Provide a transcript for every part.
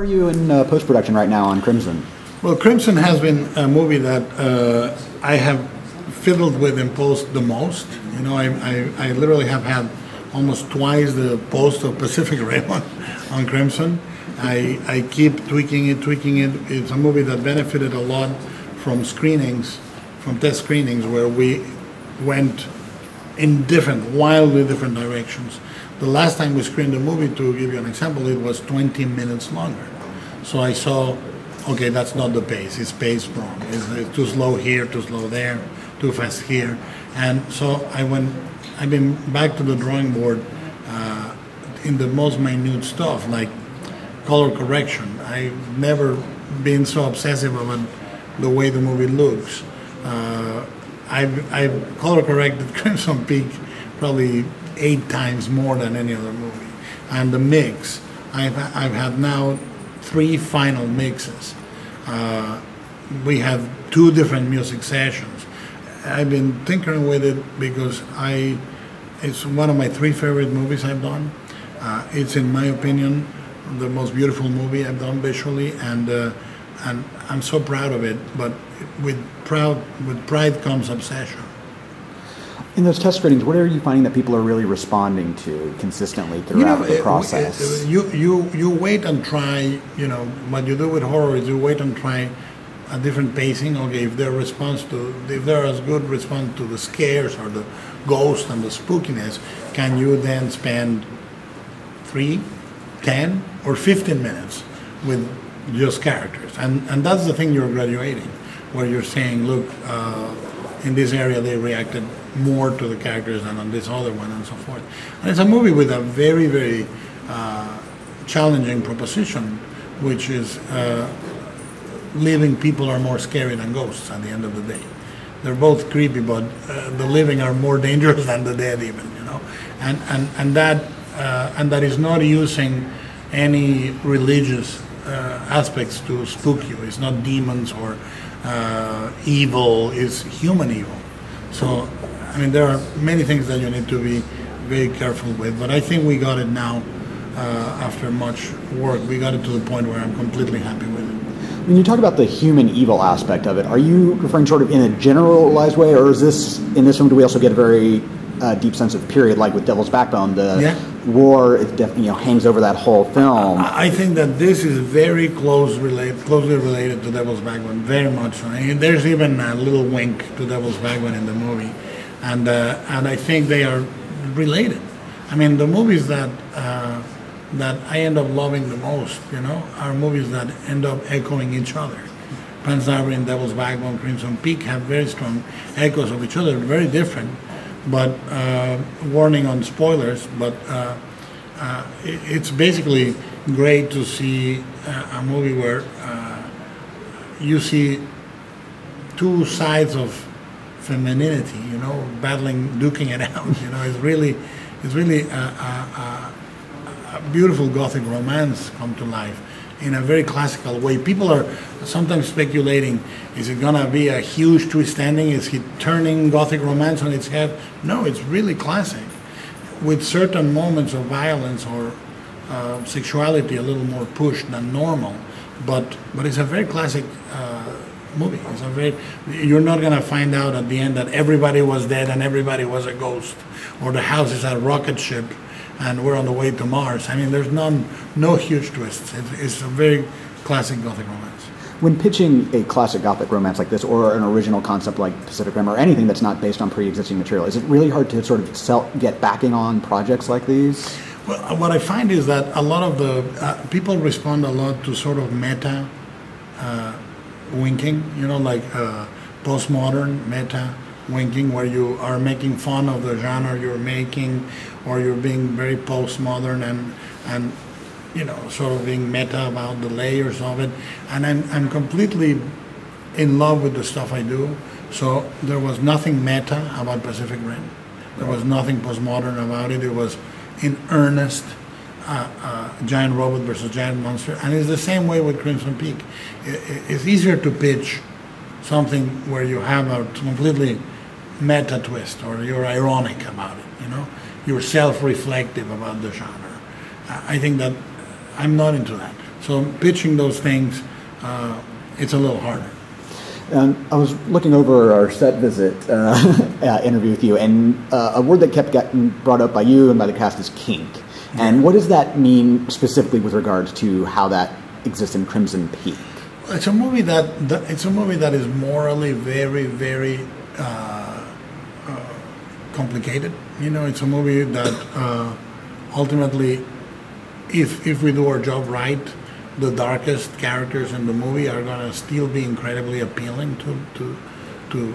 are you in post-production right now on Crimson? Well, Crimson has been a movie that I have fiddled with in post the most. You know, I literally have had almost twice the post of Pacific Rim on Crimson. I keep tweaking it. It's a movie that benefited a lot from screenings, from test screenings, where we went in wildly different directions. The last time we screened the movie, to give you an example, it was 20 minutes longer. So I saw, okay, that's not the pace. It's paced wrong. It's too slow here, too slow there, too fast here. And so I've been back to the drawing board in the most minute stuff, like color correction. I've never been so obsessive about the way the movie looks. I've color corrected Crimson Peak probably 8 times more than any other movie. And the mix, I've had now 3 final mixes. We have 2 different music sessions. I've been tinkering with it because it's one of my 3 favorite movies I've done. It's, in my opinion, the most beautiful movie I've done visually, and I'm so proud of it. But with pride comes obsession. In those test screenings, what are you finding that people are really responding to consistently throughout the process? You wait and try. You know, what you do with horror is you wait and try a different pacing. Okay, if there is good response to the scares or the ghost and the spookiness, can you then spend 3, 10, or 15 minutes with just characters? And that's the thing you're graduating, where you're saying, look, in this area they reacted more to the characters than on this other one, and so forth. And it's a movie with a very, very challenging proposition, which is living people are more scary than ghosts at the end of the day. They're both creepy, but the living are more dangerous than the dead even, you know. And that is not using any religious aspects to spook you. It's not demons or evil, it's human evil. So, I mean, there are many things that you need to be very careful with, but I think we got it now. After much work, we got it to the point where I'm completely happy with it. When you talk about the human evil aspect of it, are you referring sort of in a generalized way, or is this, in this one, do we also get a very deep sense of period, like with Devil's Backbone? The war, hangs over that whole film. I think that this is very closely related to Devil's Backbone, very much so. And there's even a little wink to Devil's Backbone in the movie, and I think they are related. I mean, the movies that I end up loving the most, you know, are movies that end up echoing each other. Pan's Labyrinth, Devil's Backbone, Crimson Peak have very strong echoes of each other, very different. But warning on spoilers, but it's basically great to see a movie where you see 2 sides of femininity, you know, duking it out. You know, it's really a beautiful gothic romance come to life in a very classical way. People are sometimes speculating, is it gonna be a huge twist ending? Is he turning gothic romance on its head? No, it's really classic, with certain moments of violence or sexuality a little more pushed than normal. But it's a very classic movie. You're not gonna find out at the end that everybody was dead and everybody was a ghost, or the house is a rocket ship and we're on the way to Mars. I mean, there's no huge twists. It's a very classic gothic romance. When pitching a classic gothic romance like this, or an original concept like Pacific Rim, or anything that's not based on pre-existing material, is it really hard to sort of get backing on projects like these? Well, what I find is that a lot of the people respond a lot to sort of meta winking, you know, like postmodern meta winking, where you are making fun of the genre you're making, or you're being very postmodern and you know, sort of being meta about the layers of it. And I'm completely in love with the stuff I do. So there was nothing meta about Pacific Rim. There was nothing postmodern about it. It was in earnest giant robot versus giant monster. And it's the same way with Crimson Peak. It's easier to pitch something where you have a completely meta twist, or you're ironic about it, you know? You're self-reflective about the genre. I think that I'm not into that. So pitching those things, it's a little harder. I was looking over our set visit interview with you, and a word that kept getting brought up by you and by the cast is kink. And what does that mean specifically with regards to how that exists in Crimson Peak? It's a movie that is morally very, very complicated. You know, it's a movie that ultimately, if we do our job right, the darkest characters in the movie are going to still be incredibly appealing to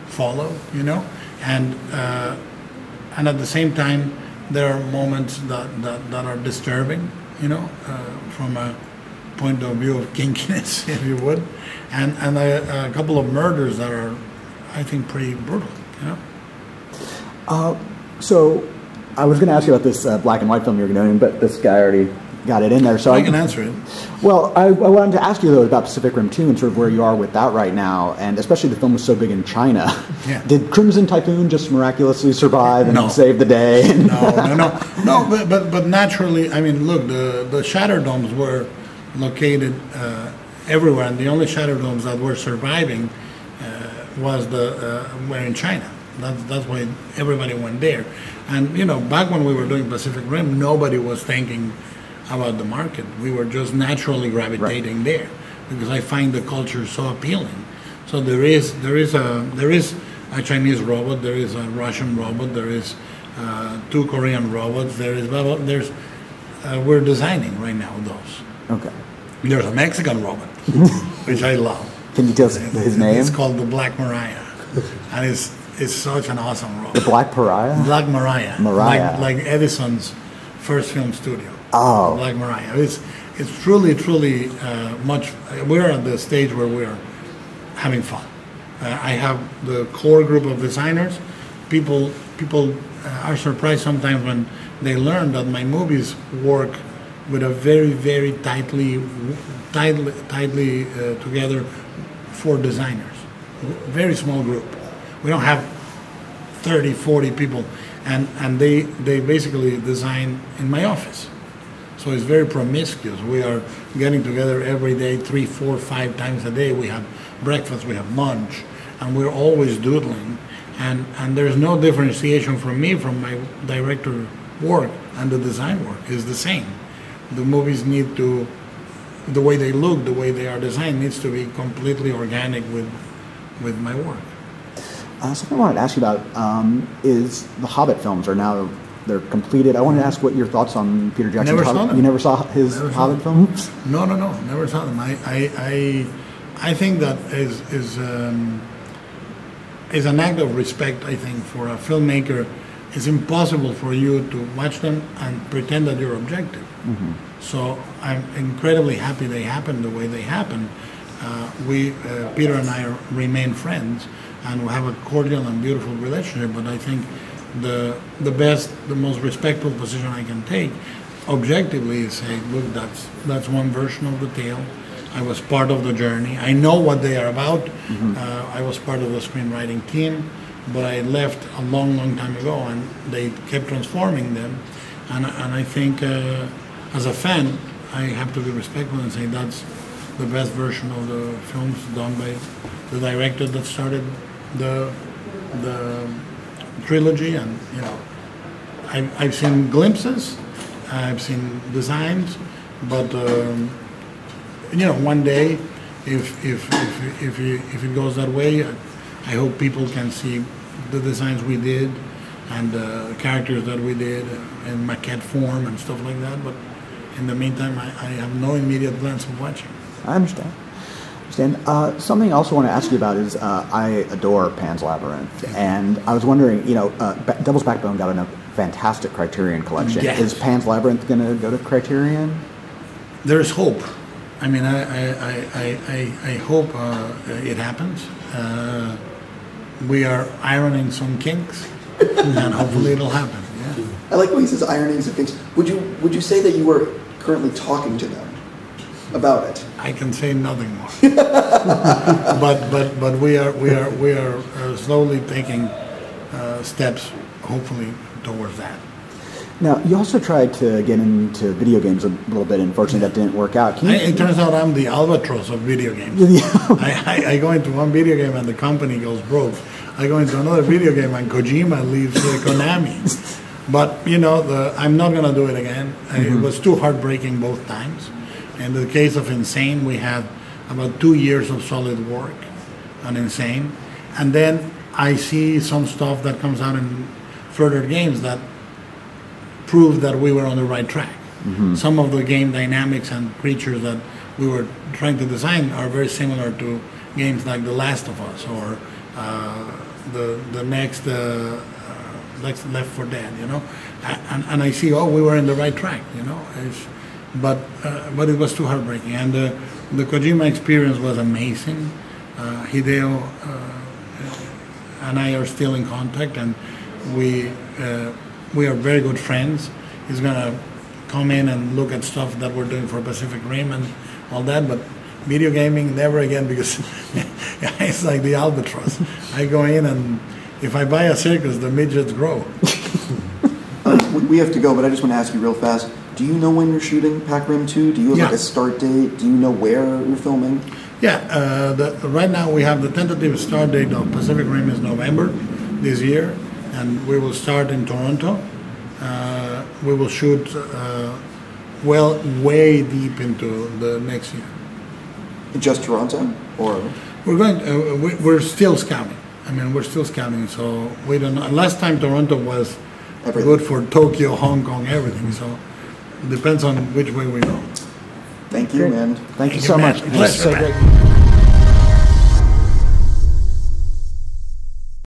follow. You know, and at the same time, there are moments that are disturbing. You know, from a point of view of kinkiness, if you would, and a couple of murders that are, I think, pretty brutal. You know. So I was going to ask you about this black and white film you're doing, but this guy already got it in there. So I can answer it. Well, I wanted to ask you though about Pacific Rim 2 and sort of where you are with that right now, and especially the film was so big in China. Yeah. Did Crimson Typhoon just miraculously survive and save the day? No. But naturally, I mean, look, the shatter domes were located everywhere, and the only shatter domes that were surviving were in China. That's why everybody went there. And you know, back when we were doing Pacific Rim, nobody was thinking about the market. We were just naturally gravitating there because I find the culture so appealing. So there is a Chinese robot, there is a Russian robot, there is 2 Korean robots, we're designing right now those. Okay. There's a Mexican robot, which I love. Can you tell us his name? It's called the Black Mariah, and it's such an awesome robot. The Black Pariah? Black Mariah. Like Edison's first film studio. Oh. Black Mariah. It's truly much. We're at the stage where we're having fun. I have the core group of designers. People are surprised sometimes when they learn that my movies work with a very, very tightly together 4 designers. Very small group. We don't have 30, 40 people, and they basically design in my office. So it's very promiscuous. We are getting together every day, 3, 4, 5 times a day. We have breakfast, we have lunch, and we're always doodling. And there's no differentiation from me from my director work, and the design work is the same. The movies need to, the way they look, the way they are designed, needs to be completely organic with my work. Something I wanted to ask you about is the Hobbit films are now, they're completed. I wanted to ask what your thoughts on Peter Jackson's Hobbit. You never saw his Hobbit films? No, never saw them. I think that is an act of respect, I think, for a filmmaker. It's impossible for you to watch them and pretend that you're objective. Mm-hmm. So I'm incredibly happy they happened the way they happened. Peter and I remain friends, and we have a cordial and beautiful relationship. But I think the most respectful position I can take, objectively, is say, look, that's one version of the tale. I was part of the journey. I know what they are about. Mm-hmm. I was part of the screenwriting team, but I left a long, long time ago, and they kept transforming them. And I think, as a fan, I have to be respectful and say that's the best version of the films done by the director that started the trilogy. And you know, I've seen glimpses, I've seen designs, but you know, one day, if it goes that way, I hope people can see the designs we did and the characters that we did in maquette form and stuff like that. But in the meantime, I have no immediate plans of watching. I understand. Something I also want to ask you about is I adore Pan's Labyrinth, and I was wondering, you know, Devil's Backbone got a fantastic Criterion Collection. Yes. Is Pan's Labyrinth going to go to Criterion? There is hope. I mean, I hope it happens. We are ironing some kinks, and hopefully it'll happen. Yeah. I like when he says ironing some kinks. Would you say that you were currently talking to them about it? I can say nothing more. but we are slowly taking steps, hopefully, towards that. Now, you also tried to get into video games a little bit, and unfortunately that didn't work out. It turns out I'm the albatross of video games. I go into one video game and the company goes broke. I go into another video game and Kojima leaves Konami. But, you know, I'm not going to do it again. It was too heartbreaking both times. In the case of Insane, we had about 2 years of solid work on Insane. And then I see some stuff that comes out in further games that prove that we were on the right track. Some of the game dynamics and creatures that we were trying to design are very similar to games like The Last of Us or the next Left 4 Dead, you know. And I see, we were in the right track, you know. But it was too heartbreaking. And the Kojima experience was amazing. Hideo and I are still in contact, and we are very good friends. He's gonna come in and look at stuff that we're doing for Pacific Rim and all that, but video gaming, never again, because it's like the albatross. I go in, and if I buy a circus, the midgets grow. We have to go, but I just want to ask you real fast. Do you know when you're shooting Pac Rim 2? Do you have like a start date? Do you know where you're filming? Yeah, right now we have the tentative start date of Pacific Rim is November this year, and we will start in Toronto. We will shoot way deep into the next year. Just Toronto, or we're still scouting. I mean, we're still scouting, so we don't know. Last time Toronto was good for Tokyo, Hong Kong, everything. So it depends on which way we go. Thank you, man. Thank you so much. Pleasure, man.